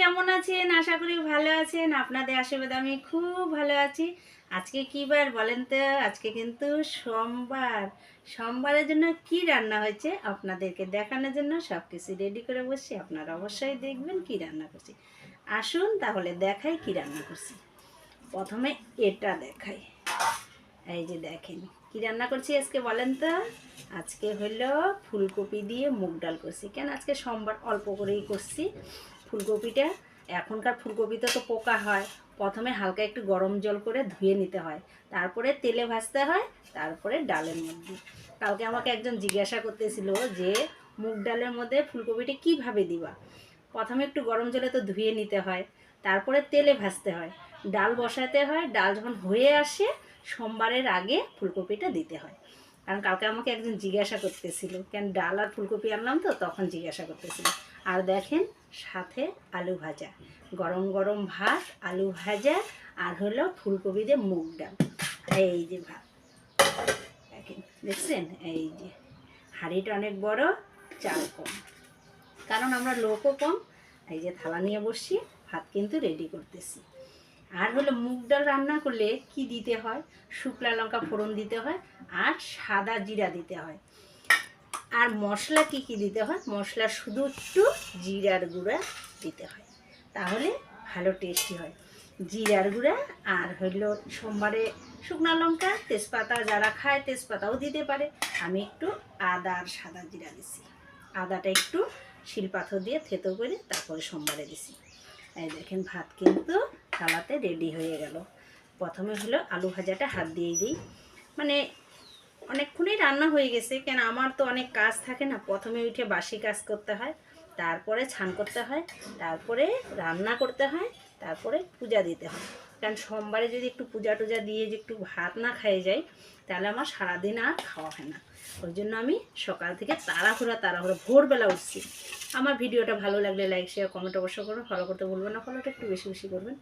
কেমন আছেন? আশা করি ভালো আছেন। আপনাদের আশীর্বাদে আমি খুব ভালো আছি। আজকে কি বার বলেন তো? আজকে কিন্তু সোমবার। সোমবারের জন্য কি রান্না হয়েছে আপনাদেরকে দেখানোর জন্য সবকিছু রেডি করে বসছি। আপনারা অবশ্যই দেখবেন কি রান্না করছি। আসুন তাহলে দেখাই কি রান্না করছি। প্রথমে এটা দেখাই। এই যে দেখেন কি রান্না করছি আজকে বলেন তো। আজকে হলো ফুলকপি দিয়ে মুগ ডাল করছি। কেন আজকে সোমবার অল্প করেই করছি। ফুলকপিটা এখনকার ফুলকপিতে তো পোকা হয়, প্রথমে হালকা একটু গরম জল করে ধুয়ে নিতে হয়, তারপরে তেলে ভাজতে হয়, তারপরে ডালের মধ্যে। কালকে আমাকে একজন জিজ্ঞাসা করতেছিল যে মুগ ডালের মধ্যে ফুলকপিটা কিভাবে দিবা। প্রথমে একটু গরম জলে তো ধুয়ে নিতে হয়, তারপরে তেলে ভাজতে হয়, ডাল বসাতে হয়, ডাল যখন হয়ে আসে সোমবারের আগে ফুলকপিটা দিতে হয়। কারণ কালকে আমাকে একজন জিজ্ঞাসা করতেছিল, কেন ডাল আর ফুলকপি আনলাম তো তখন জিজ্ঞাসা করতেছিল। আর দেখেন সাথে আলু ভাজা, গরম গরম ভাত, আলু ভাজা, আর হলো ফুলকপি দিয়ে মুগ ডাল। এই যে ভাত দেখেন, দেখছেন? এই যে হাঁড়িটা অনেক বড়, চাল কম, কারণ আমরা লোকও কম। এই যে থালা নিয়ে বসছি, ভাত কিন্তু রেডি করতেছি। আর হলো মুগ ডাল রান্না করলে কি দিতে হয়, শুকনো লঙ্কা ফোড়ন দিতে হয়, আর সাদা জিরা দিতে হয়। আর মশলা কি কি দিতে হয়, মশলা শুধু একটু জিরার গুঁড়া দিতে হয়, তাহলে ভালো টেস্টি হয়। জিরার গুঁড়া আর হলো সোমবারে শুকনো লঙ্কা, তেজপাতা, যারা খায় তেজপাতাও দিতে পারে। আমি একটু আদা আর সাদা জিরা দিছি। আদাটা একটু শিলপাথর দিয়ে থেতো করে তারপরে সোমবারে দিছি। এই দেখেন ভাত কিন্তু থালাতে রেডি হয়ে গেল। প্রথমে হলো আলু ভাজাটা হাত দিয়েই দিই, মানে অনেকক্ষণই রান্না হয়ে গেছে। কেন আমার তো অনেক কাজ থাকে না, প্রথমে উঠে বাসি কাজ করতে হয়, তারপরে ছান করতে হয়, তারপরে রান্না করতে হয়, তারপরে পূজা দিতে হয়। কারণ সোমবারে যদি একটু পূজা টুজা দিয়ে যে একটু ভাত না খাইয়ে যাই, তাহলে আমার সারাদিন আর খাওয়া হয় না। ওই জন্য আমি সকাল থেকে তাড়াহুড়া ভোরবেলা উঠছি। আমার ভিডিওটা ভালো লাগলে লাইক শেয়ার কমেন্ট অবশ্যই করবেন, ফলো করতে ভুলবেন না, ফলোটা একটু বেশি বেশি করবেন।